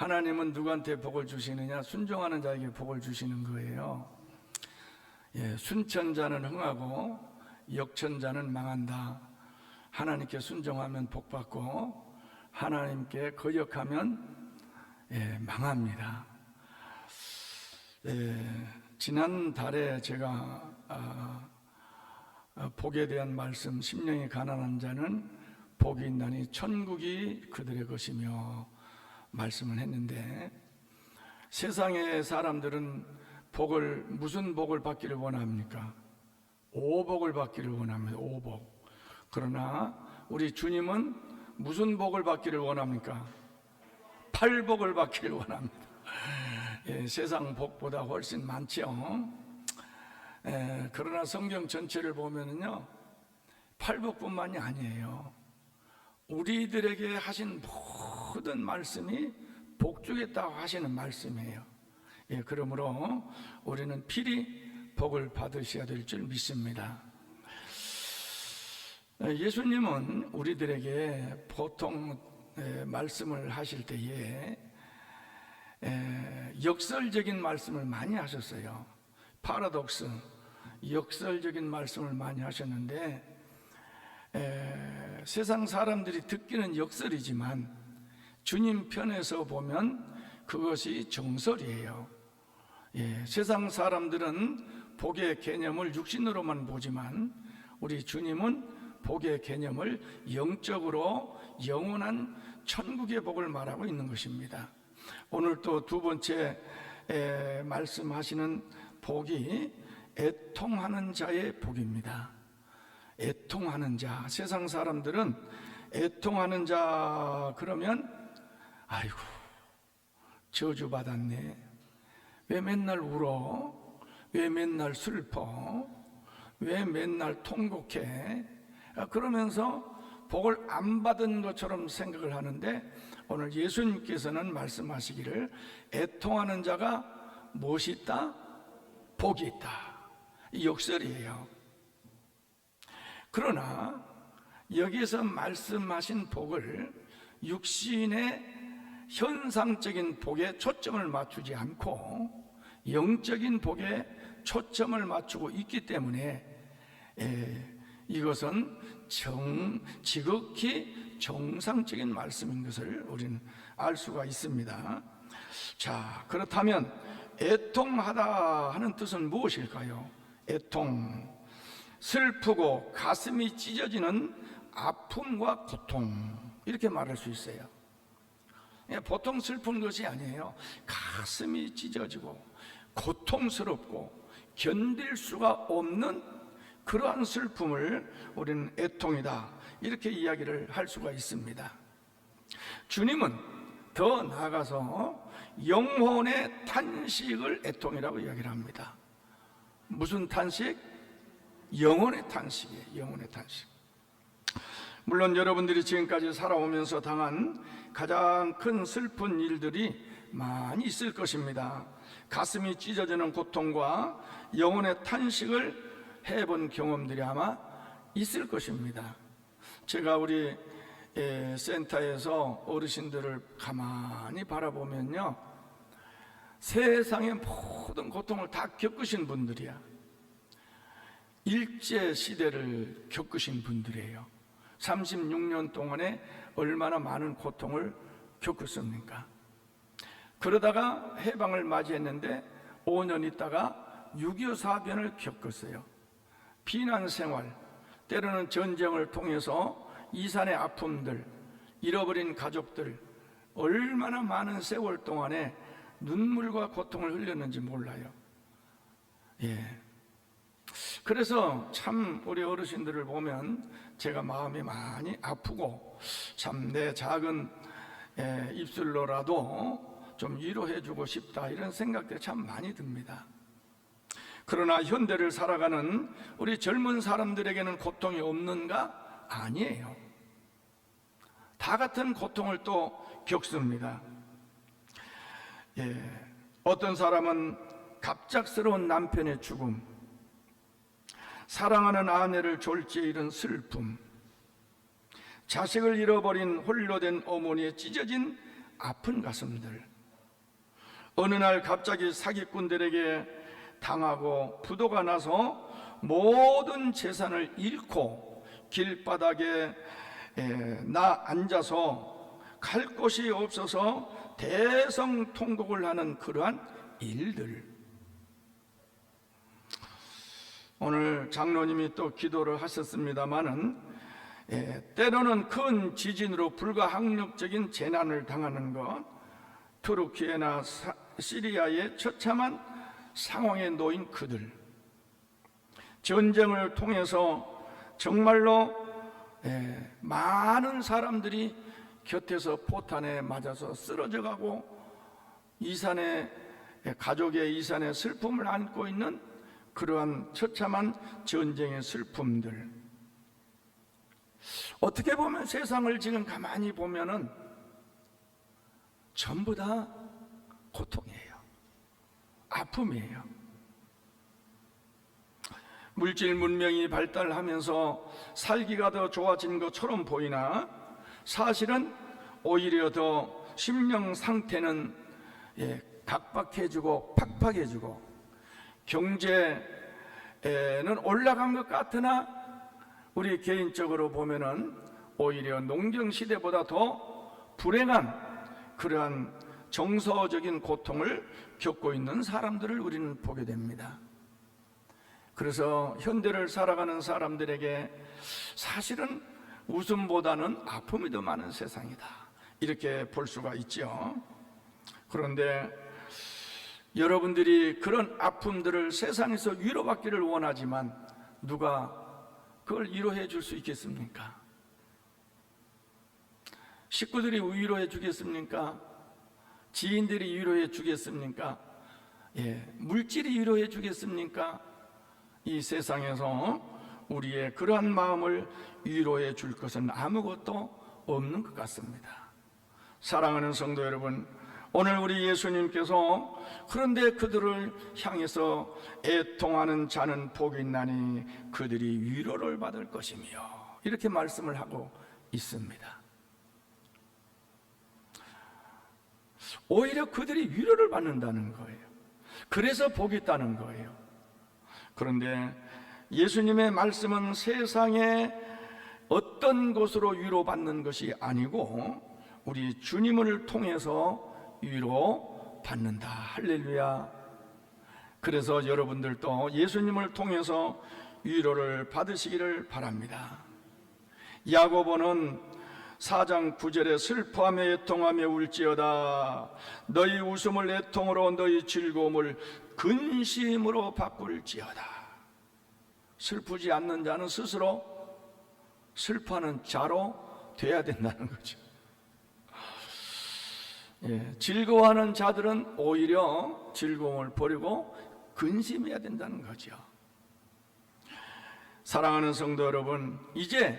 하나님은 누구한테 복을 주시느냐? 순종하는 자에게 복을 주시는 거예요. 순천자는 흥하고 역천자는 망한다. 하나님께 순종하면 복받고 하나님께 거역하면 망합니다. 지난달에 제가 복에 대한 말씀, 심령이 가난한 자는 복이 있나니 천국이 그들의 것이며 말씀을 했는데, 세상의 사람들은 무슨 복을 받기를 원합니까? 오복을 받기를 원합니다. 오복. 그러나 우리 주님은 무슨 복을 받기를 원합니까? 팔복을 받기를 원합니다. 세상 복보다 훨씬 많죠. 그러나 성경 전체를 보면은요, 팔복뿐만이 아니에요. 우리들에게 하신 모든 말씀이 복 주겠다고 하시는 말씀이에요. 그러므로 우리는 필히 복을 받으셔야 될 줄 믿습니다. 예수님은 우리들에게 보통 말씀을 하실 때에 역설적인 말씀을 많이 하셨어요. 파라독스, 역설적인 말씀을 많이 하셨는데, 세상 사람들이 듣기는 역설이지만 주님 편에서 보면 그것이 정설이에요. 세상 사람들은 복의 개념을 육신으로만 보지만 우리 주님은 복의 개념을 영적으로 영원한 천국의 복을 말하고 있는 것입니다. 오늘 또 두 번째 말씀하시는 복이 애통하는 자의 복입니다. 애통하는 자. 세상 사람들은 애통하는 자 그러면 아이고 저주받았네, 왜 맨날 울어, 왜 맨날 슬퍼, 왜 맨날 통곡해, 그러면서 복을 안 받은 것처럼 생각을 하는데, 오늘 예수님께서는 말씀하시기를 애통하는 자가 무엇이 있다? 복이 있다. 이 역설이에요. 그러나 여기에서 말씀하신 복을 육신의 현상적인 복에 초점을 맞추지 않고 영적인 복에 초점을 맞추고 있기 때문에 이것은 지극히 정상적인 말씀인 것을 우리는 알 수가 있습니다. 자, 그렇다면 애통하다 하는 뜻은 무엇일까요? 애통, 슬프고 가슴이 찢어지는 아픔과 고통, 이렇게 말할 수 있어요. 보통 슬픈 것이 아니에요. 가슴이 찢어지고 고통스럽고 견딜 수가 없는 그러한 슬픔을 우리는 애통이다, 이렇게 이야기를 할 수가 있습니다. 주님은 더 나아가서 영혼의 탄식을 애통이라고 이야기를 합니다. 무슨 탄식? 영혼의 탄식이에요. 영혼의 탄식. 물론 여러분들이 지금까지 살아오면서 당한 가장 큰 슬픈 일들이 많이 있을 것입니다. 가슴이 찢어지는 고통과 영혼의 탄식을 해본 경험들이 아마 있을 것입니다. 제가 우리 센터에서 어르신들을 가만히 바라보면요, 세상의 모든 고통을 다 겪으신 분들이야. 일제시대를 겪으신 분들이에요. 36년 동안에 얼마나 많은 고통을 겪었습니까? 그러다가 해방을 맞이했는데 5년 있다가 6.25 사변을 겪었어요. 피난 생활, 때로는 전쟁을 통해서 이산의 아픔들, 잃어버린 가족들, 얼마나 많은 세월 동안에 눈물과 고통을 흘렸는지 몰라요. 그래서 참 우리 어르신들을 보면 제가 마음이 많이 아프고, 참 내 작은 입술로라도 좀 위로해주고 싶다, 이런 생각들이 참 많이 듭니다. 그러나 현대를 살아가는 우리 젊은 사람들에게는 고통이 없는가? 아니에요. 다 같은 고통을 또 겪습니다. 어떤 사람은 갑작스러운 남편의 죽음, 사랑하는 아내를 졸지에 잃은 슬픔, 자식을 잃어버린 홀로 된 어머니의 찢어진 아픈 가슴들, 어느 날 갑자기 사기꾼들에게 당하고 부도가 나서 모든 재산을 잃고 길바닥에 나 앉아서 갈 곳이 없어서 대성통곡을 하는 그러한 일들. 오늘 장로님이 또 기도를 하셨습니다마는 때로는 큰 지진으로 불가항력적인 재난을 당하는 것, 투르키예나 시리아의 처참한 상황에 놓인 그들, 전쟁을 통해서 정말로 많은 사람들이 곁에서 포탄에 맞아서 쓰러져가고 가족의 이산의 슬픔을 안고 있는 그러한 처참한 전쟁의 슬픔들. 어떻게 보면 세상을 지금 가만히 보면은 전부 다 고통이에요. 아픔이에요. 물질 문명이 발달하면서 살기가 더 좋아진 것처럼 보이나 사실은 오히려 더 심령 상태는 각박해지고 팍팍해지고 경제는 올라간 것 같으나 우리 개인적으로 보면은 오히려 농경 시대보다 더 불행한 그러한 정서적인 고통을 겪고 있는 사람들을 우리는 보게 됩니다. 그래서 현대를 살아가는 사람들에게 사실은 웃음보다는 아픔이 더 많은 세상이다, 이렇게 볼 수가 있죠. 그런데 여러분들이 그런 아픔들을 세상에서 위로받기를 원하지만 누가 그걸 위로해 줄 수 있겠습니까? 식구들이 위로해 주겠습니까? 지인들이 위로해 주겠습니까? 물질이 위로해 주겠습니까? 이 세상에서 우리의 그러한 마음을 위로해 줄 것은 아무것도 없는 것 같습니다. 사랑하는 성도 여러분, 오늘 우리 예수님께서 그런데 그들을 향해서 애통하는 자는 복이 있나니 그들이 위로를 받을 것이며, 이렇게 말씀을 하고 있습니다. 오히려 그들이 위로를 받는다는 거예요. 그래서 복이 있다는 거예요. 그런데 예수님의 말씀은 세상에 어떤 것으로 위로받는 것이 아니고 우리 주님을 통해서 위로받는다. 할렐루야. 그래서 여러분들도 예수님을 통해서 위로를 받으시기를 바랍니다. 야고보는 4장 9절에 슬퍼하며 애통하며 울지어다 너희 웃음을 애통으로 너희 즐거움을 근심으로 바꿀지어다. 슬프지 않는 자는 스스로 슬퍼하는 자로 돼야 된다는 거죠. 즐거워하는 자들은 오히려 즐거움을 버리고 근심해야 된다는 거죠. 사랑하는 성도 여러분, 이제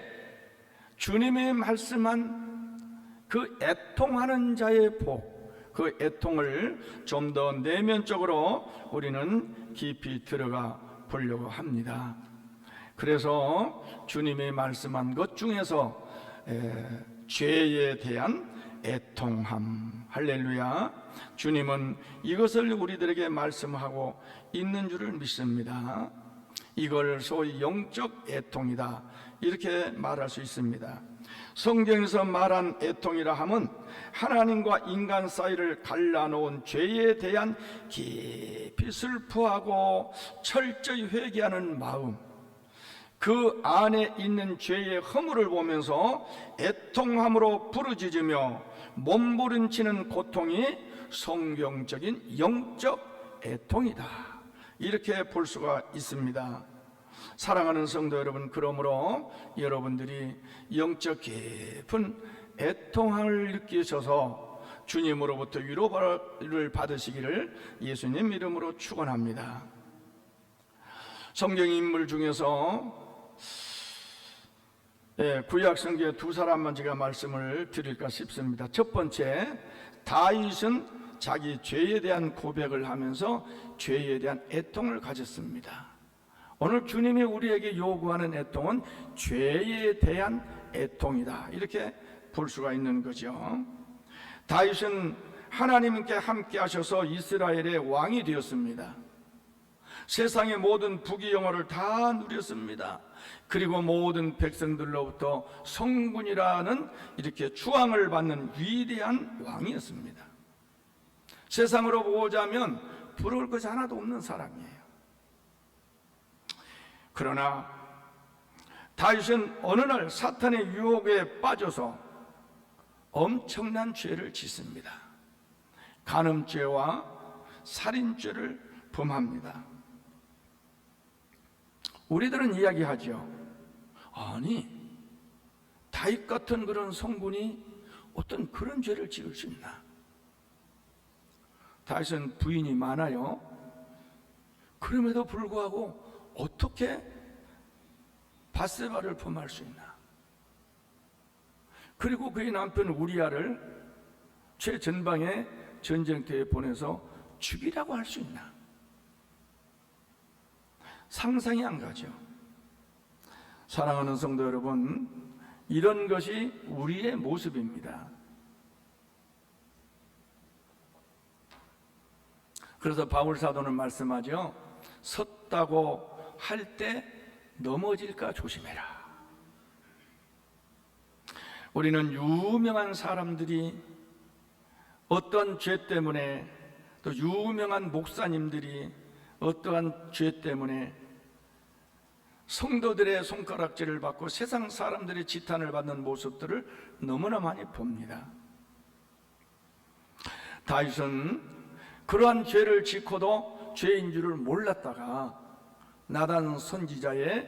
주님이 말씀한 그 애통하는 자의 복, 그 애통을 좀 더 내면적으로 우리는 깊이 들어가 보려고 합니다. 그래서 주님이 말씀한 것 중에서 죄에 대한 애통함, 할렐루야. 주님은 이것을 우리들에게 말씀하고 있는 줄을 믿습니다. 이걸 소위 영적 애통이다, 이렇게 말할 수 있습니다. 성경에서 말한 애통이라 함은 하나님과 인간 사이를 갈라놓은 죄에 대한 깊이 슬퍼하고 철저히 회개하는 마음, 그 안에 있는 죄의 허물을 보면서 애통함으로 부르짖으며 몸부림치는 고통이 성경적인 영적 애통이다, 이렇게 볼 수가 있습니다. 사랑하는 성도 여러분, 그러므로 여러분들이 영적 깊은 애통함을 느끼셔서 주님으로부터 위로를 받으시기를 예수님 이름으로 축원합니다. 성경 인물 중에서 구약 성경에 두 사람만 제가 말씀을 드릴까 싶습니다. 첫 번째, 다윗은 자기 죄에 대한 고백을 하면서 죄에 대한 애통을 가졌습니다. 오늘 주님이 우리에게 요구하는 애통은 죄에 대한 애통이다, 이렇게 볼 수가 있는 거죠. 다윗은 하나님께 함께 하셔서 이스라엘의 왕이 되었습니다. 세상의 모든 부귀영화를 다 누렸습니다. 그리고 모든 백성들로부터 성군이라는 이렇게 추앙을 받는 위대한 왕이었습니다. 세상으로 보자면 부러울 것이 하나도 없는 사람이에요. 그러나 다윗은 어느 날 사탄의 유혹에 빠져서 엄청난 죄를 짓습니다. 간음죄와 살인죄를 범합니다. 우리들은 이야기하죠. 아니, 다윗 같은 그런 성군이 어떤 그런 죄를 지을 수 있나? 다윗은 부인이 많아요. 그럼에도 불구하고 어떻게 밧세바를 범할 수 있나? 그리고 그의 남편 우리아를 최전방의 전쟁터에 보내서 죽이라고 할 수 있나? 상상이 안 가죠. 사랑하는 성도 여러분, 이런 것이 우리의 모습입니다. 그래서 바울 사도는 말씀하죠. 섰다고 할 때 넘어질까 조심해라. 우리는 유명한 사람들이 어떤 죄 때문에, 또 유명한 목사님들이 어떠한 죄 때문에 성도들의 손가락질을 받고 세상 사람들의 지탄을 받는 모습들을 너무나 많이 봅니다. 다윗은 그러한 죄를 짓고도 죄인 줄을 몰랐다가 나단 선지자의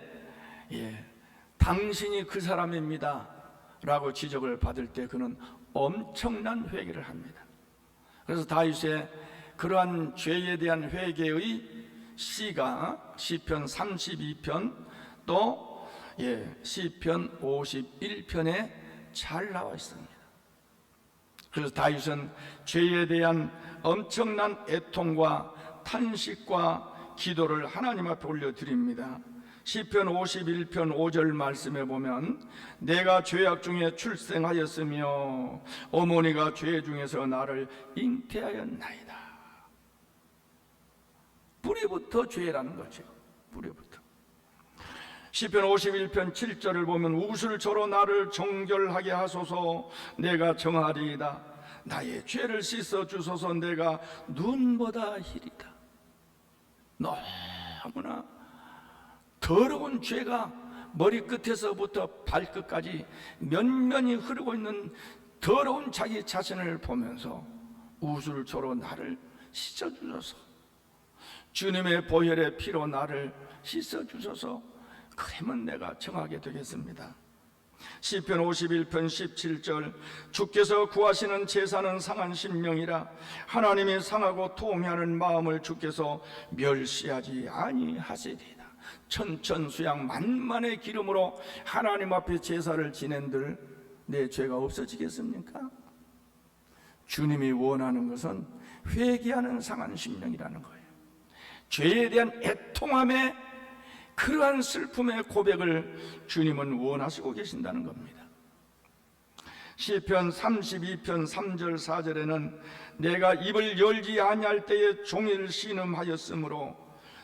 당신이 그 사람입니다 라고 지적을 받을 때 그는 엄청난 회개를 합니다. 그래서 다윗의 그러한 죄에 대한 회개의 시가 시편 32편 또 시편 51편에 잘 나와 있습니다. 그래서 다윗은 죄에 대한 엄청난 애통과 탄식과 기도를 하나님 앞에 올려드립니다. 시편 51편 5절 말씀에 보면 내가 죄악 중에 출생하였으며 어머니가 죄 중에서 나를 잉태하였나이다. 뿌리부터 죄라는 거죠. 뿌리부터. 시편 51편 7절을 보면 우슬초로 나를 정결하게 하소서 내가 정하리이다. 나의 죄를 씻어 주소서 내가 눈보다 희리다. 너무나 더러운 죄가 머리끝에서부터 발끝까지 면면이 흐르고 있는 더러운 자기 자신을 보면서 우슬초로 나를 씻어주소서, 주님의 보혈의 피로 나를 씻어주소서, 그러면 내가 정하게 되겠습니다. 시편 51편 17절 주께서 구하시는 제사는 상한 심령이라 하나님이 상하고 통회하는 마음을 주께서 멸시하지 아니하시리이다. 천천수양 만만의 기름으로 하나님 앞에 제사를 지낸들 내 죄가 없어지겠습니까? 주님이 원하는 것은 회개하는 상한 심령이라는 거예요. 죄에 대한 애통함에 그러한 슬픔의 고백을 주님은 원하시고 계신다는 겁니다. 시편 32편 3절 4절에는 내가 입을 열지 아니할 때에 종일 신음하였으므로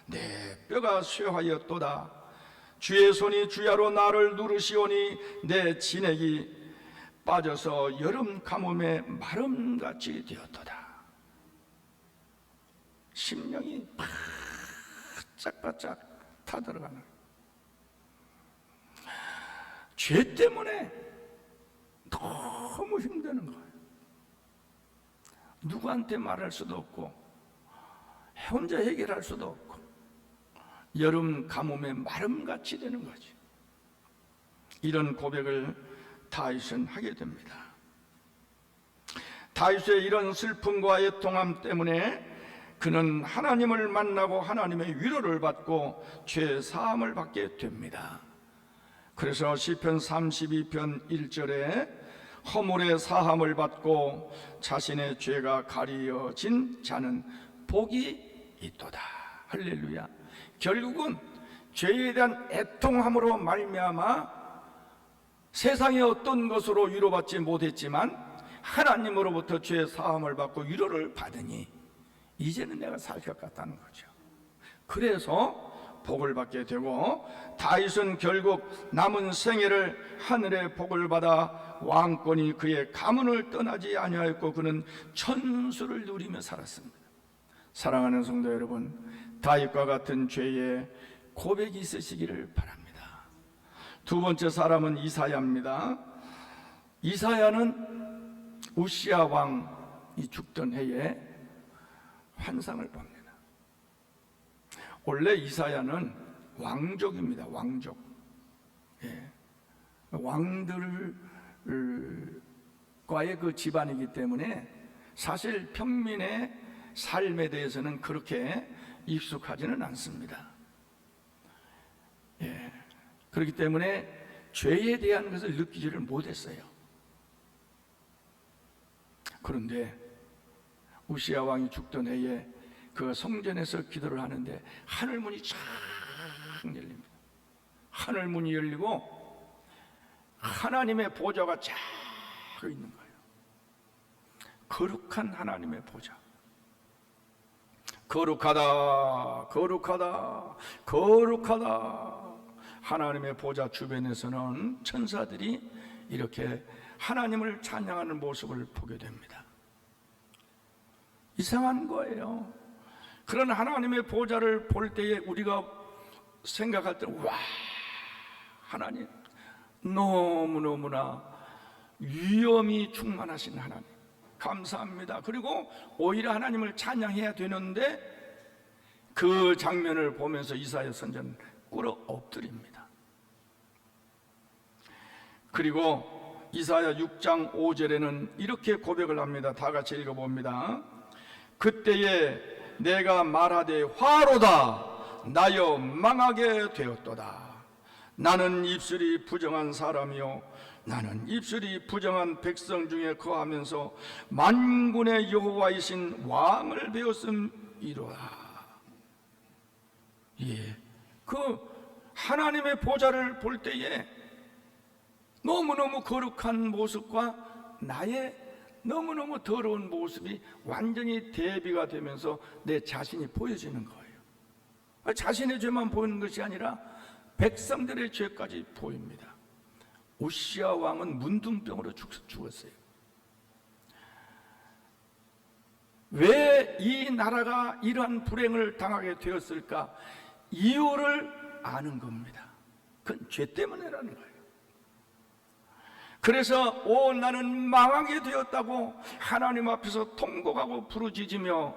내 뼈가 쇠하였도다. 주의 손이 주야로 나를 누르시오니 내 진액이 빠져서 여름 가뭄에 마름같이 되었도다. 심령이 바짝바짝 타들어가는 죄 때문에 너무 힘드는 거예요. 누구한테 말할 수도 없고 혼자 해결할 수도 없고 여름 가뭄에 마름같이 되는 거지. 이런 고백을 다윗은 하게 됩니다. 다윗의 이런 슬픔과 애통함 때문에 그는 하나님을 만나고 하나님의 위로를 받고 죄 사함을 받게 됩니다. 그래서 시편 32편 1절에 허물의 사함을 받고 자신의 죄가 가려진 자는 복이 있도다. 할렐루야. 결국은 죄에 대한 애통함으로 말미암아 세상의 어떤 것으로 위로받지 못했지만 하나님으로부터 죄 사함을 받고 위로를 받으니 이제는 내가 살 것 같다는 거죠. 그래서 복을 받게 되고, 다윗은 결국 남은 생애를 하늘의 복을 받아 왕권이 그의 가문을 떠나지 아니하였고 그는 천수를 누리며 살았습니다. 사랑하는 성도 여러분, 다윗과 같은 죄의 고백이 있으시기를 바랍니다. 두 번째 사람은 이사야입니다. 이사야는 우시야 왕이 죽던 해에 환상을 봅니다. 원래 이사야는 왕족입니다. 왕족. 왕들과의 그 집안이기 때문에 사실 평민의 삶에 대해서는 그렇게 익숙하지는 않습니다. 그렇기 때문에 죄에 대한 것을 느끼지를 못했어요. 그런데 우시야 왕이 죽던 해에 그 성전에서 기도를 하는데 하늘문이 쫙 열립니다. 하늘문이 열리고 하나님의 보좌가 쫙 있는 거예요. 거룩한 하나님의 보좌. 거룩하다, 거룩하다, 거룩하다. 하나님의 보좌 주변에서는 천사들이 이렇게 하나님을 찬양하는 모습을 보게 됩니다. 이상한 거예요. 그런 하나님의 보좌를 볼 때에 우리가 생각할 때, 와, 하나님 너무너무나 위엄이 충만하신 하나님 감사합니다. 그리고 오히려 하나님을 찬양해야 되는데 그 장면을 보면서 이사야 선지자는 꿇어 엎드립니다. 그리고 이사야 6장 5절에는 이렇게 고백을 합니다. 다 같이 읽어봅니다. 그때에 내가 말하되 화로다 나여 망하게 되었도다. 나는 입술이 부정한 사람이요 나는 입술이 부정한 백성 중에 거하면서 만군의 여호와이신 왕을 배웠음이로다. 그 하나님의 보좌를 볼 때에 너무너무 거룩한 모습과 나의 너무너무 더러운 모습이 완전히 대비가 되면서 내 자신이 보여지는 거예요. 자신의 죄만 보이는 것이 아니라 백성들의 죄까지 보입니다. 우시야 왕은 문둥병으로 죽었어요. 왜 이 나라가 이러한 불행을 당하게 되었을까? 이유를 아는 겁니다. 그건 죄 때문이라는 거예요. 그래서 나는 망하게 되었다고 하나님 앞에서 통곡하고 부르짖으며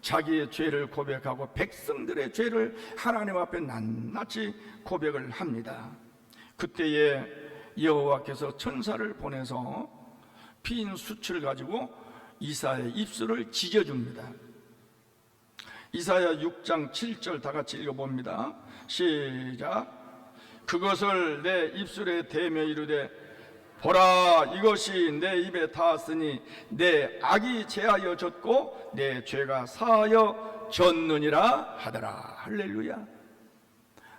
자기의 죄를 고백하고 백성들의 죄를 하나님 앞에 낱낱이 고백을 합니다. 그때에 여호와께서 천사를 보내서 핀 숯을 가지고 이사야의 입술을 지져줍니다. 이사야 6장 7절 다 같이 읽어봅니다. 시작. 그것을 내 입술에 대며 이르되 보라 이것이 내 입에 닿았으니 내 악이 제하여 졌고 내 죄가 사하여 졌느니라 하더라. 할렐루야.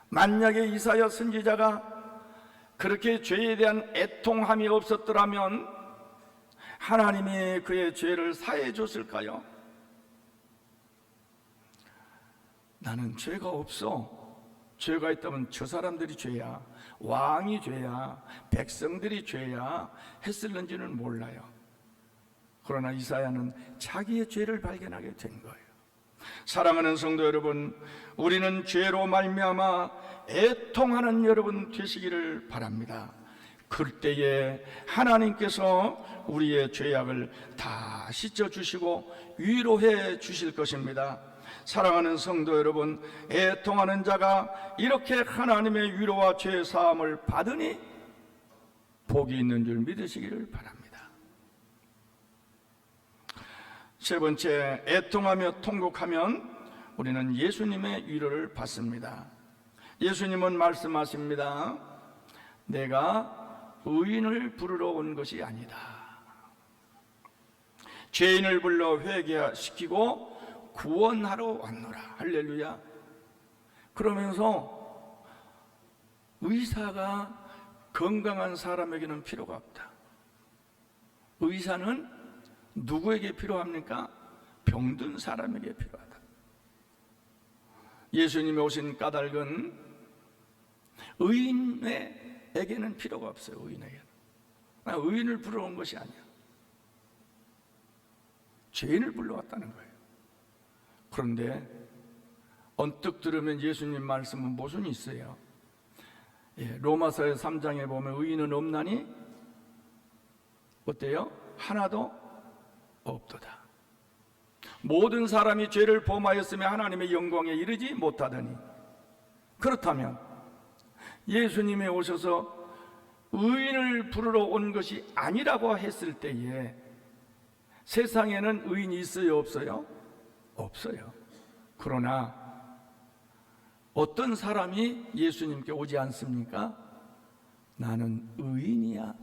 만약에 이사야 선지자가 그렇게 죄에 대한 애통함이 없었더라면 하나님이 그의 죄를 사해 줬을까요? 나는 죄가 없어. 죄가 있다면 저 사람들이 죄야, 왕이 죄야, 백성들이 죄야 했을는지는 몰라요. 그러나 이사야는 자기의 죄를 발견하게 된 거예요. 사랑하는 성도 여러분, 우리는 죄로 말미암아 애통하는 여러분 되시기를 바랍니다. 그때에 하나님께서 우리의 죄악을 다 씻어주시고 위로해 주실 것입니다. 사랑하는 성도 여러분, 애통하는 자가 이렇게 하나님의 위로와 죄 사함을 받으니 복이 있는 줄 믿으시기를 바랍니다. 세 번째, 애통하며 통곡하면 우리는 예수님의 위로를 받습니다. 예수님은 말씀하십니다. 내가 의인을 부르러 온 것이 아니다. 죄인을 불러 회개시키고 구원하러 왔노라. 할렐루야. 그러면서 의사가 건강한 사람에게는 필요가 없다. 의사는 누구에게 필요합니까? 병든 사람에게 필요하다. 예수님이 오신 까닭은 의인에게는 필요가 없어요. 의인에게는. 의인을 부러운 것이 아니야. 죄인을 불러왔다는 거예요. 그런데 언뜻 들으면 예수님 말씀은 모순이 있어요. 로마서 3장에 보면 의인은 없나니 어때요? 하나도 없도다. 모든 사람이 죄를 범하였으며 하나님의 영광에 이르지 못하더니, 그렇다면 예수님이 오셔서 의인을 부르러 온 것이 아니라고 했을 때에 세상에는 의인이 있어요, 없어요? 없어요. 그러나 어떤 사람이 예수님께 오지 않습니까? 나는 의인이야.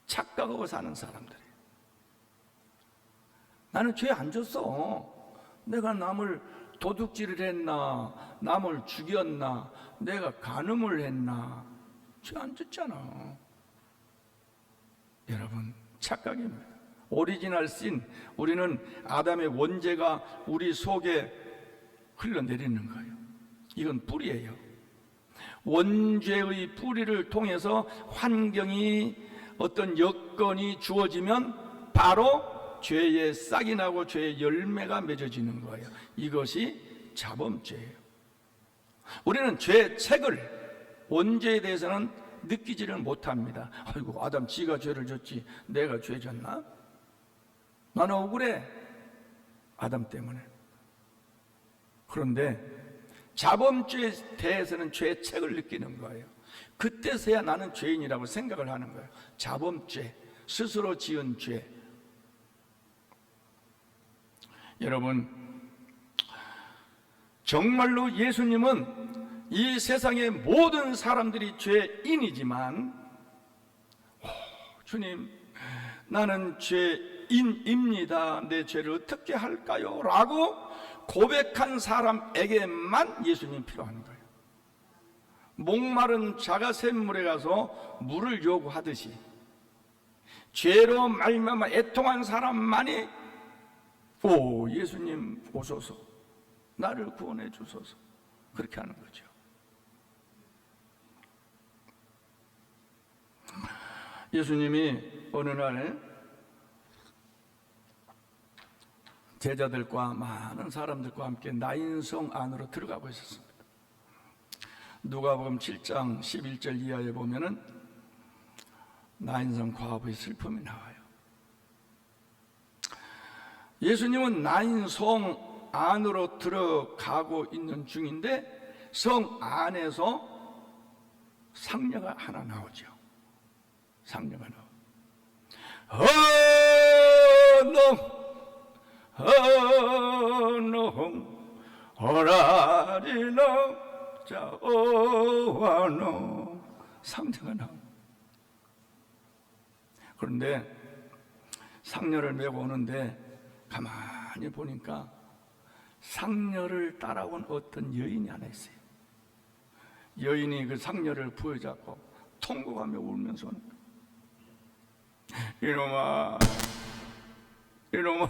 착각하고 사는 사람들이에요. 나는 죄 안 졌어. 내가 남을 도둑질을 했나, 남을 죽였나, 내가 간음을 했나, 죄 안 졌잖아. 여러분, 착각입니다. 오리지널 신, 우리는 아담의 원죄가 우리 속에 흘러내리는 거예요. 이건 뿌리예요. 원죄의 뿌리를 통해서 환경이, 어떤 여건이 주어지면 바로 죄의 싹이 나고 죄의 열매가 맺어지는 거예요. 이것이 자범죄예요. 우리는 죄책을, 원죄에 대해서는 느끼지를 못합니다. 아이고, 아담 지가 죄를 졌지 내가 죄 졌나? 나는 억울해, 아담 때문에. 그런데 자범죄에 대해서는 죄책을 느끼는 거예요. 그때서야 나는 죄인이라고 생각을 하는 거예요. 자범죄, 스스로 지은 죄. 여러분, 정말로 예수님은 이 세상의 모든 사람들이 죄인이지만, 주님, 나는 죄인입니다. 내 죄를 어떻게 할까요? 라고 고백한 사람에게만 예수님 필요한 거예요. 목마른 자가 샘물에 가서 물을 요구하듯이 죄로 말미암아 애통한 사람만이 오, 예수님 오소서, 나를 구원해 주소서, 그렇게 하는 거죠. 예수님이 어느 날 제자들과 많은 사람들과 함께 나인성 안으로 들어가고 있었습니다. 누가복음 7장 11절 이하에 보면은 나인성 과부의 슬픔이 나와요. 예수님은 나인성 안으로 들어가고 있는 중인데 성 안에서 상녀가 하나 나오죠. 상녀가 나와. 오라리노 자오와노, 상녀가 나와. 그런데 상녀를 메고 오는데 가만히 보니까 상녀를 따라온 어떤 여인이 하나 있어요. 여인이 그 상녀를 부여잡고 통곡하며 울면서 이놈아, 이놈아,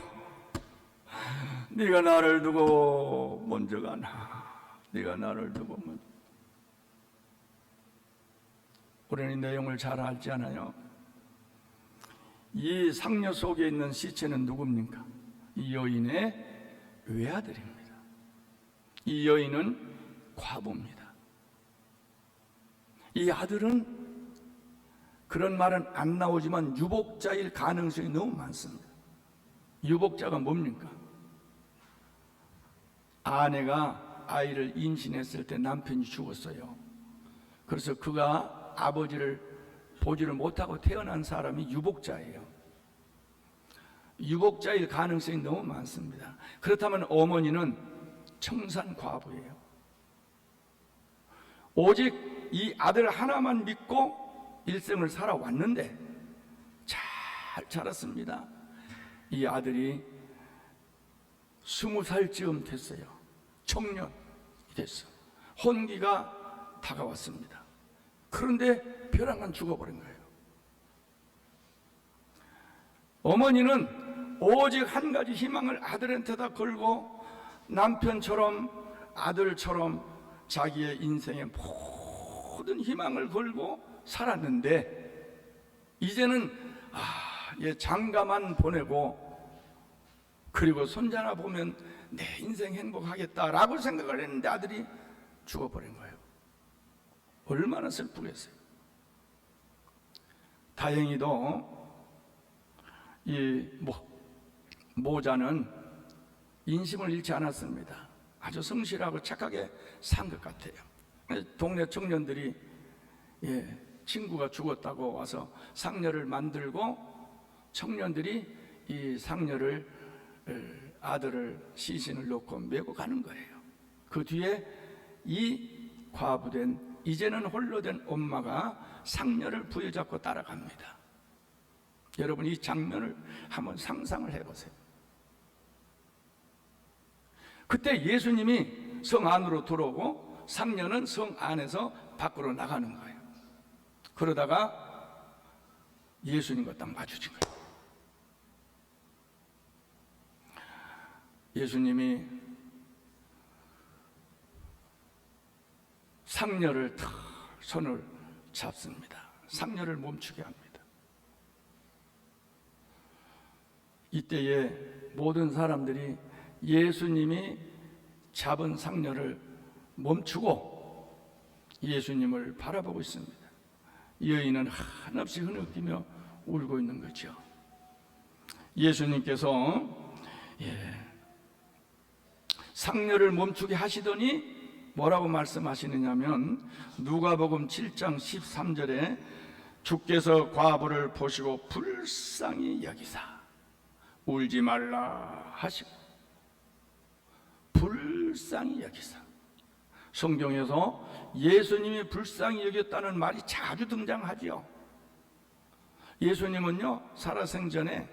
네가 나를 두고 먼저 가나? 네가 나를 두고 먼저. 우리는 이 내용을 잘 알지 않아요? 이 상녀 속에 있는 시체는 누굽니까? 이 여인의 외아들입니다. 이 여인은 과부입니다. 이 아들은, 그런 말은 안 나오지만 유복자일 가능성이 너무 많습니다. 유복자가 뭡니까? 아내가 아이를 임신했을 때 남편이 죽었어요. 그래서 그가 아버지를 보지를 못하고 태어난 사람이 유복자예요. 유복자일 가능성이 너무 많습니다. 그렇다면 어머니는 청산 과부예요. 오직 이 아들 하나만 믿고 일생을 살아왔는데 잘 자랐습니다. 이 아들이 20살쯤 됐어요. 청년이 됐어. 혼기가 다가왔습니다. 그런데 벼랑간 죽어버린 거예요. 어머니는 오직 한 가지 희망을 아들한테다 걸고 남편처럼 아들처럼 자기의 인생의 모든 희망을 걸고 살았는데, 이제는 얘 장가만 보내고 그리고 손자나 보면 내 인생 행복하겠다라고 생각을 했는데 아들이 죽어버린 거예요. 얼마나 슬프겠어요. 다행히도 이 모자는 인심을 잃지 않았습니다. 아주 성실하고 착하게 산 것 같아요. 동네 청년들이 친구가 죽었다고 와서 상녀를 만들고 청년들이 이 상녀를 아들을 시신을 놓고 메고 가는 거예요. 그 뒤에 이 과부된 이제는 홀로 된 엄마가 상녀를 부여잡고 따라갑니다. 여러분, 이 장면을 한번 상상을 해보세요. 그때 예수님이 성 안으로 들어오고 상녀는 성 안에서 밖으로 나가는 거예요. 그러다가 예수님과 딱 마주친 거예요. 예수님이 상녀를 탁 손을 잡습니다. 상녀를 멈추게 합니다. 이때에 모든 사람들이 예수님이 잡은 상녀를 멈추고 예수님을 바라보고 있습니다. 여인은 한없이 흐느끼며 울고 있는 거죠. 예수님께서 상녀를 멈추게 하시더니 뭐라고 말씀하시느냐면, 누가복음 7장 13절에 주께서 과부를 보시고 불쌍히 여기사 울지 말라 하시고, 불쌍히 여기사. 성경에서 예수님이 불쌍히 여겼다는 말이 자주 등장하지요. 예수님은요, 살아생전에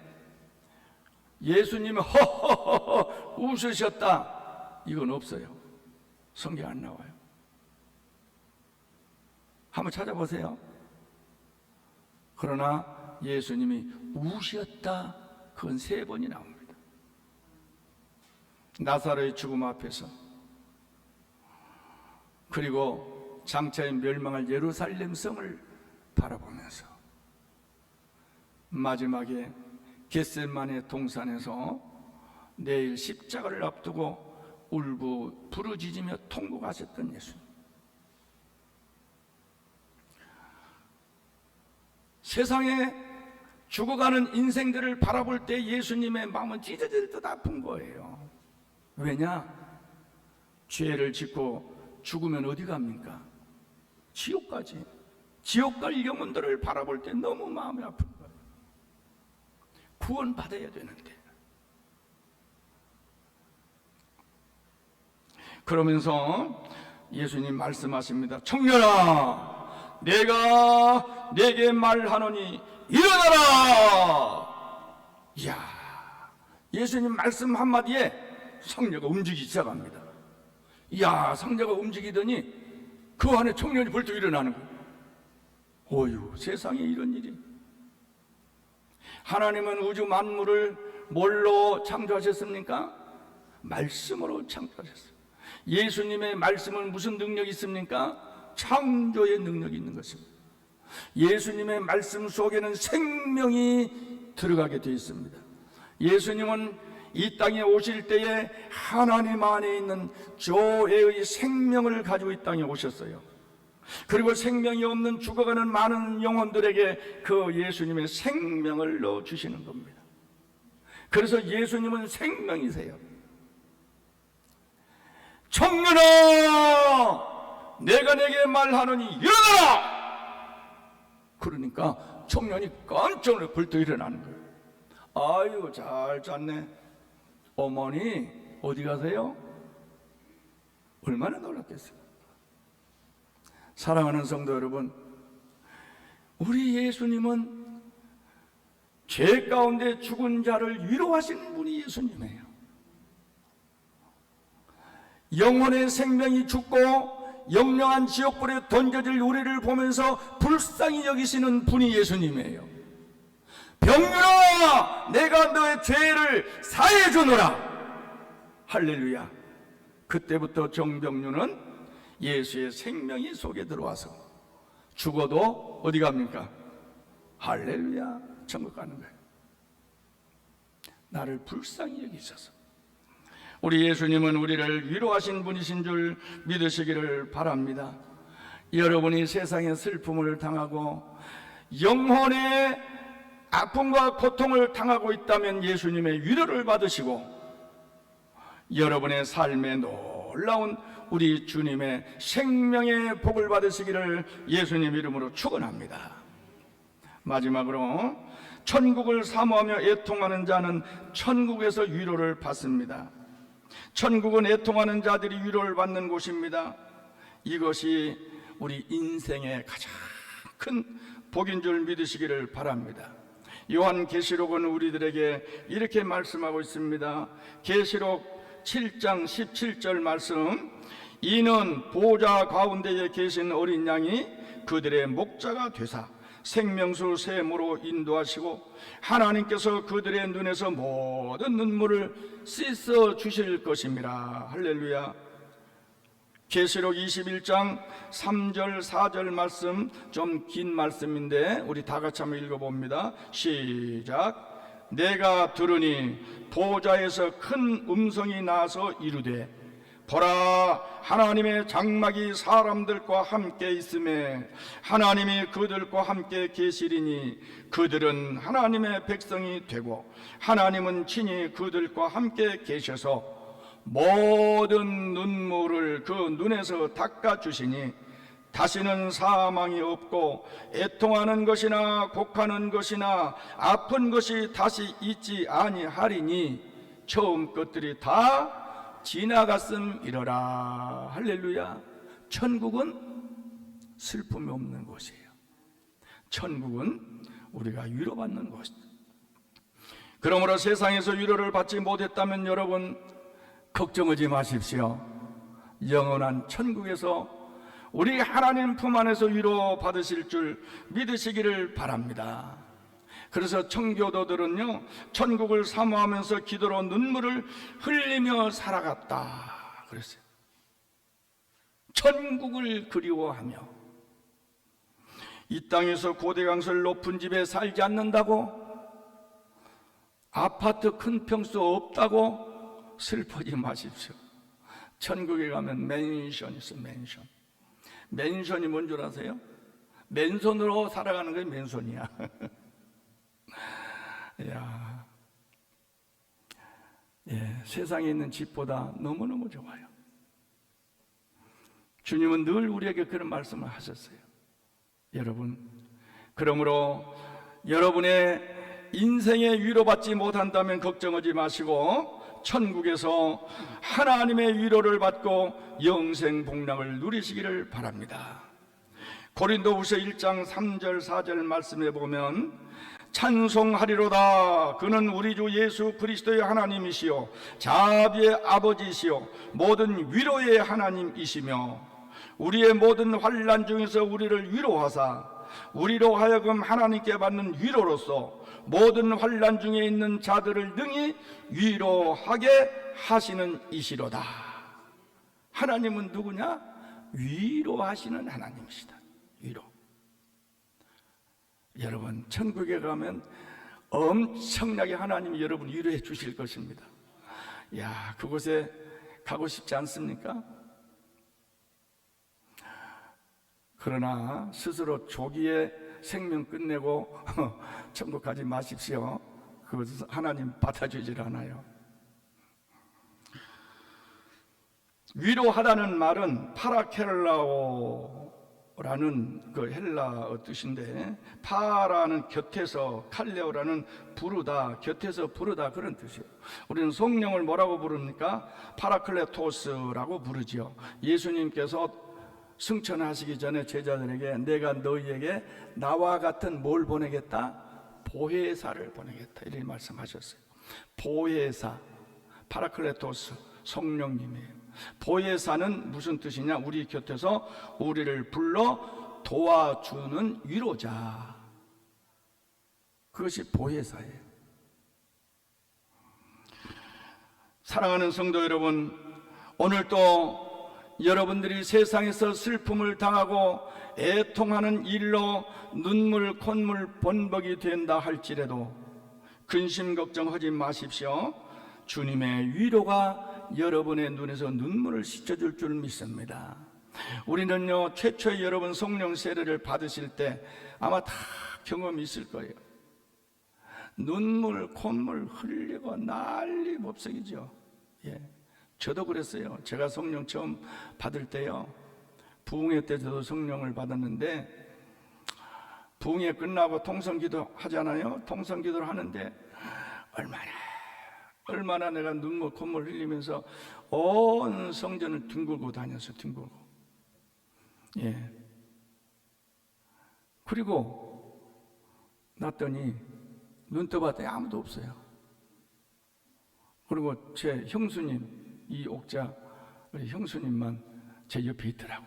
예수님이 허허허 웃으셨다, 이건 없어요. 성경 안 나와요. 한번 찾아보세요. 그러나 예수님이 우셨다, 그건 3번이 나옵니다. 나사로의 죽음 앞에서, 그리고 장차에 멸망할 예루살렘 성을 바라보면서, 마지막에 겟세마네 동산에서 내일 십자가를 앞두고 울고 부르짖으며 통곡하셨던 예수님. 세상에 죽어가는 인생들을 바라볼 때 예수님의 마음은 찢어질 듯 아픈 거예요. 왜냐? 죄를 짓고 죽으면 어디 갑니까? 지옥 가지. 지옥 갈 영혼들을 바라볼 때 너무 마음이 아픈 거예요. 구원받아야 되는데. 그러면서 예수님 말씀하십니다. 청년아, 내가 내게 말하노니 일어나라. 이야, 예수님 말씀 한마디에 성녀가 움직이기 시작합니다. 이야, 성녀가 움직이더니 그 안에 청년이 벌떡 일어나는 거예요. 어휴, 세상에 이런 일이. 하나님은 우주 만물을 뭘로 창조하셨습니까? 말씀으로 창조하셨어요. 예수님의 말씀은 무슨 능력이 있습니까? 창조의 능력이 있는 것입니다. 예수님의 말씀 속에는 생명이 들어가게 되어 있습니다. 예수님은 이 땅에 오실 때에 하나님 안에 있는 조회의 생명을 가지고 이 땅에 오셨어요. 그리고 생명이 없는 죽어가는 많은 영혼들에게 그 예수님의 생명을 넣어주시는 겁니다. 그래서 예수님은 생명이세요. 청년아, 내가 내게 말하노니 일어나라. 그러니까 청년이 깜짝 놀라 벌떡 일어나는 거예요. 아유, 잘 잤네. 어머니 어디 가세요? 얼마나 놀랐겠어요. 사랑하는 성도 여러분, 우리 예수님은 죄 가운데 죽은 자를 위로하시는 분이 예수님이에요. 영혼의 생명이 죽고 영영한 지옥불에 던져질 우리를 보면서 불쌍히 여기시는 분이 예수님이에요. 병들어 일어나 내가 너의 죄를 사해 주노라. 할렐루야. 그때부터 정병윤은 예수의 생명이 속에 들어와서 죽어도 어디 갑니까? 할렐루야, 천국 가는 거예요. 나를 불쌍히 여기셔서. 우리 예수님은 우리를 위로하신 분이신 줄 믿으시기를 바랍니다. 여러분이 세상의 슬픔을 당하고 영혼의 아픔과 고통을 당하고 있다면 예수님의 위로를 받으시고, 여러분의 삶에 놀라운 우리 주님의 생명의 복을 받으시기를 예수님 이름으로 축원합니다. 마지막으로 천국을 사모하며 애통하는 자는 천국에서 위로를 받습니다. 천국은 애통하는 자들이 위로를 받는 곳입니다. 이것이 우리 인생의 가장 큰 복인 줄 믿으시기를 바랍니다. 요한계시록은 우리들에게 이렇게 말씀하고 있습니다. 계시록 7장 17절 말씀, 이는 보좌 가운데에 계신 어린 양이 그들의 목자가 되사 생명수 샘으로 인도하시고 하나님께서 그들의 눈에서 모든 눈물을 씻어 주실 것입니다. 할렐루야. 계시록 21장 3절 4절 말씀, 좀 긴 말씀인데 우리 다 같이 한번 읽어봅니다. 시작. 내가 들으니 보좌에서 큰 음성이 나서 이르되, 보라, 하나님의 장막이 사람들과 함께 있음에 하나님이 그들과 함께 계시리니 그들은 하나님의 백성이 되고 하나님은 친히 그들과 함께 계셔서 모든 눈물을 그 눈에서 닦아주시니 다시는 사망이 없고 애통하는 것이나 곡하는 것이나 아픈 것이 다시 있지 아니하리니 처음 것들이 다 지나갔음이러라. 할렐루야. 천국은 슬픔이 없는 곳이에요. 천국은 우리가 위로받는 곳이다. 그러므로 세상에서 위로를 받지 못했다면 여러분 걱정하지 마십시오. 영원한 천국에서 우리 하나님 품 안에서 위로받으실 줄 믿으시기를 바랍니다. 그래서 청교도들은요, 천국을 사모하면서 기도로 눈물을 흘리며 살아갔다 그랬어요. 천국을 그리워하며. 이 땅에서 고대강설 높은 집에 살지 않는다고, 아파트 큰 평수 없다고 슬퍼지 마십시오. 천국에 가면 맨션이 있어요. 맨션. 맨션이 뭔 줄 아세요? 맨손으로 살아가는 게 맨손이야. 야, 예, 세상에 있는 집보다 너무너무 좋아요. 주님은 늘 우리에게 그런 말씀을 하셨어요. 여러분, 그러므로 여러분의 인생에 위로받지 못한다면 걱정하지 마시고 천국에서 하나님의 위로를 받고 영생 복락을 누리시기를 바랍니다. 고린도후서 1장 3절 4절 말씀에 보면, 찬송하리로다. 그는 우리 주 예수 그리스도의 하나님이시요 자비의 아버지시요 모든 위로의 하나님이시며 우리의 모든 환난 중에서 우리를 위로하사 우리로 하여금 하나님께 받는 위로로서 모든 환난 중에 있는 자들을 능히 위로하게 하시는 이시로다. 하나님은 누구냐? 위로하시는 하나님이시다. 위로. 여러분, 천국에 가면 엄청나게 하나님이 여러분 위로해 주실 것입니다. 야, 그곳에 가고 싶지 않습니까? 그러나 스스로 조기에 생명 끝내고 천국 가지 마십시오. 그것은 하나님 받아주질 않아요. 위로하다는 말은 파라켈라오라는 그 헬라어 뜻인데, 파라는 곁에서, 칼레오라는 부르다, 곁에서 부르다, 그런 뜻이에요. 우리는 성령을 뭐라고 부릅니까? 파라클레토스라고 부르지요. 예수님께서 승천하시기 전에 제자들에게 내가 너희에게 나와 같은 뭘 보내겠다? 보혜사를 보내겠다, 이렇게 말씀하셨어요. 보혜사, 파라클레토스, 성령님이에요. 보혜사는 무슨 뜻이냐? 우리 곁에서 우리를 불러 도와주는 위로자. 그것이 보혜사예요. 사랑하는 성도 여러분, 오늘 또 여러분들이 세상에서 슬픔을 당하고 애통하는 일로 눈물 콧물 번복이 된다 할지라도 근심 걱정하지 마십시오. 주님의 위로가 여러분의 눈에서 눈물을 씻어줄 줄 믿습니다. 우리는요, 최초의 여러분 성령 세례를 받으실 때 아마 다 경험이 있을 거예요. 눈물 콧물 흘리고 난리 법석이죠. 예, 저도 그랬어요. 제가 성령 처음 받을 때요, 부흥회 때 저도 성령을 받았는데, 부흥회 끝나고 통성기도 하잖아요. 통성기도를 하는데 얼마나 내가 눈물 콧물 흘리면서 온 성전을 뒹굴고 다녔어요. 뒹굴고. 예. 그리고 났더니 눈 떠봤더니 아무도 없어요. 그리고 제 형수님, 이 옥자 우리 형수님만 제 옆에 있더라고.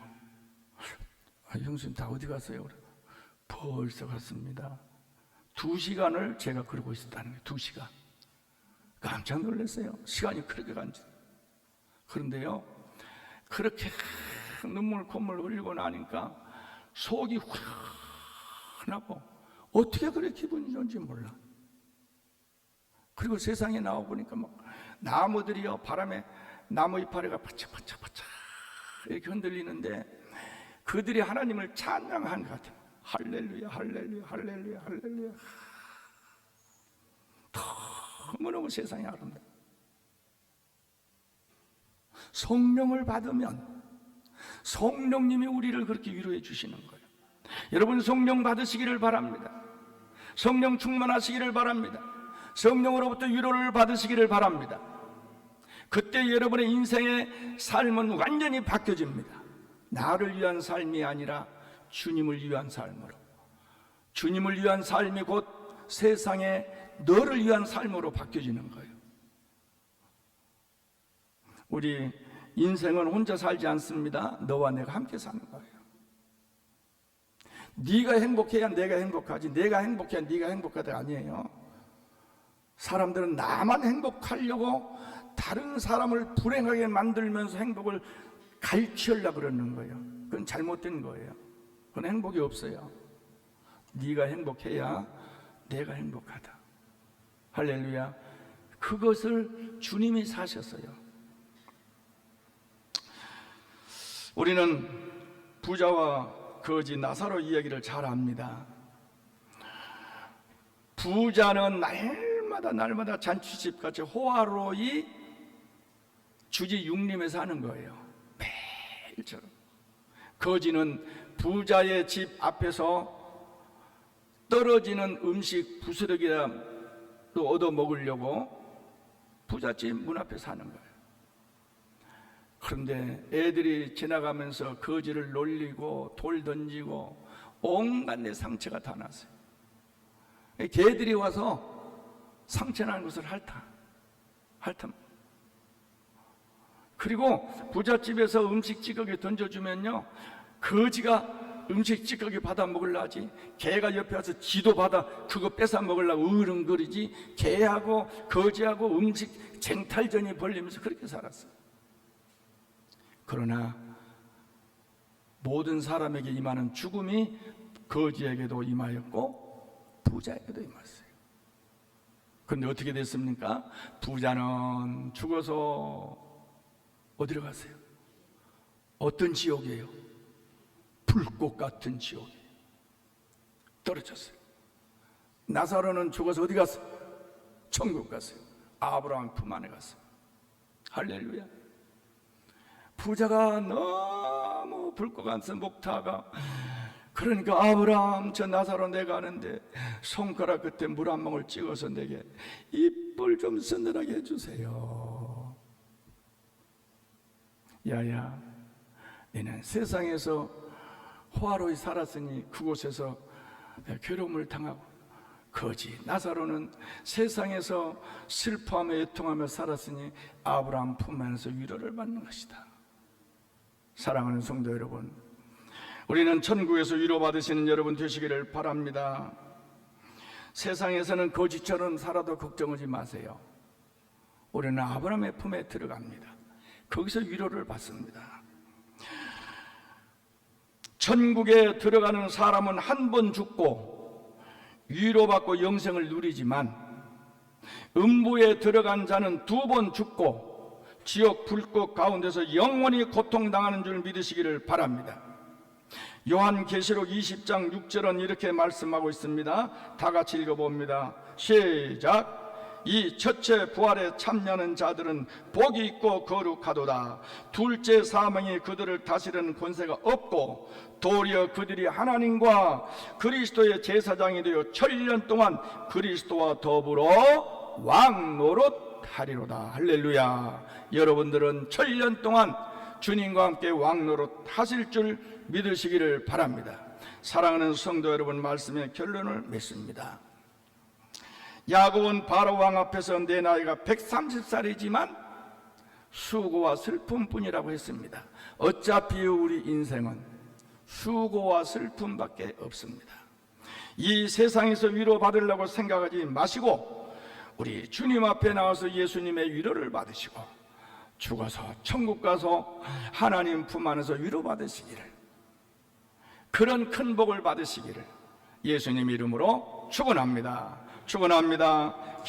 형수님 다 어디 갔어요? 벌써 갔습니다. 2시간을 제가 그러고 있었다는 거예요. 2시간. 깜짝 놀랐어요. 시간이 그렇게 간지. 그런데요, 그렇게 눈물 콧물 흘리고 나니까 속이 환하고 어떻게 그렇게 기분이 좋은지 몰라. 그리고 세상에 나와 보니까 막 나무들이요, 바람에 나무 이파리가 바짝바짝바짝 이렇게 흔들리는데 그들이 하나님을 찬양한 것 같아요. 할렐루야 할렐루야 할렐루야 할렐루야. 너무너무 세상이 아름다워. 성령을 받으면 성령님이 우리를 그렇게 위로해 주시는 거예요. 여러분 성령 받으시기를 바랍니다. 성령 충만하시기를 바랍니다. 성령으로부터 위로를 받으시기를 바랍니다. 그때 여러분의 인생의 삶은 완전히 바뀌어집니다. 나를 위한 삶이 아니라 주님을 위한 삶으로, 주님을 위한 삶이 곧 세상에 너를 위한 삶으로 바뀌어지는 거예요. 우리 인생은 혼자 살지 않습니다. 너와 내가 함께 사는 거예요. 네가 행복해야 내가 행복하지, 내가 행복해야 네가 행복하다 아니에요. 사람들은 나만 행복하려고 다른 사람을 불행하게 만들면서 행복을 갈취하려고 그러는 거예요. 그건 잘못된 거예요. 그건 행복이 없어요. 네가 행복해야 내가 행복하다. 할렐루야. 그것을 주님이 사셨어요. 우리는 부자와 거지 나사로 이야기를 잘 압니다. 부자는 날마다 잔치집같이 호화로이 주지 육림에 사는 거예요. 매일처럼. 거지는 부자의 집 앞에서 떨어지는 음식 부스러기라도 얻어 먹으려고 부잣집 문 앞에 사는 거예요. 그런데 애들이 지나가면서 거지를 놀리고 돌 던지고 온갖 내 상처가 다 났어요. 개들이 와서 상처난 것을 핥아. 그리고 부잣집에서 음식 찌꺼기 던져주면요, 거지가 음식 찌꺼기 받아 먹으려 하지, 개가 옆에 와서 지도 받아 그거 뺏어 먹으려고 으릉거리지, 개하고 거지하고 음식 쟁탈전이 벌리면서 그렇게 살았어요. 그러나 모든 사람에게 임하는 죽음이 거지에게도 임하였고 부자에게도 임했어요. 그런데 어떻게 됐습니까? 부자는 죽어서 어디로 갔어요? 어떤 지옥이에요? 불꽃 같은 지옥이에요. 떨어졌어요. 나사로는 죽어서 어디 갔어요? 천국 갔어요. 아브라함 품 안에 갔어요. 할렐루야. 부자가 너무 불꽃 같은 목타가, 그러니까 아브라함, 저 나사로 내가 아는데 손가락 끝에 물 한 방울 찍어서 내게 이불 좀 서늘하게 해주세요. 야야, 너는 세상에서 호화로이 살았으니 그곳에서 괴로움을 당하고, 거지 나사로는 세상에서 슬퍼하며 애통하며 살았으니 아브라함 품 안에서 위로를 받는 것이다. 사랑하는 성도 여러분, 우리는 천국에서 위로받으시는 여러분 되시기를 바랍니다. 세상에서는 거지처럼 살아도 걱정하지 마세요. 우리는 아브라함의 품에 들어갑니다. 거기서 위로를 받습니다. 천국에 들어가는 사람은 한 번 죽고 위로받고 영생을 누리지만, 음부에 들어간 자는 2번 죽고 지옥 불꽃 가운데서 영원히 고통당하는 줄 믿으시기를 바랍니다. 요한계시록 20장 6절은 이렇게 말씀하고 있습니다. 다 같이 읽어봅니다. 시작. 이 첫째 부활에 참여하는 자들은 복이 있고 거룩하도다. 둘째 사망이 그들을 다스리는 권세가 없고 도리어 그들이 하나님과 그리스도의 제사장이 되어 천년 동안 그리스도와 더불어 왕노릇하리로다. 할렐루야. 여러분들은 천년 동안 주님과 함께 왕노릇하실 줄 믿으시기를 바랍니다. 사랑하는 성도 여러분, 말씀의 결론을 맺습니다. 야곱은 바로 왕 앞에서 내 나이가 130살이지만 수고와 슬픔뿐이라고 했습니다. 어차피 우리 인생은 수고와 슬픔밖에 없습니다. 이 세상에서 위로받으려고 생각하지 마시고 우리 주님 앞에 나와서 예수님의 위로를 받으시고 죽어서 천국 가서 하나님 품 안에서 위로받으시기를, 그런 큰 복을 받으시기를 예수님 이름으로 축원합니다. 축원합니다.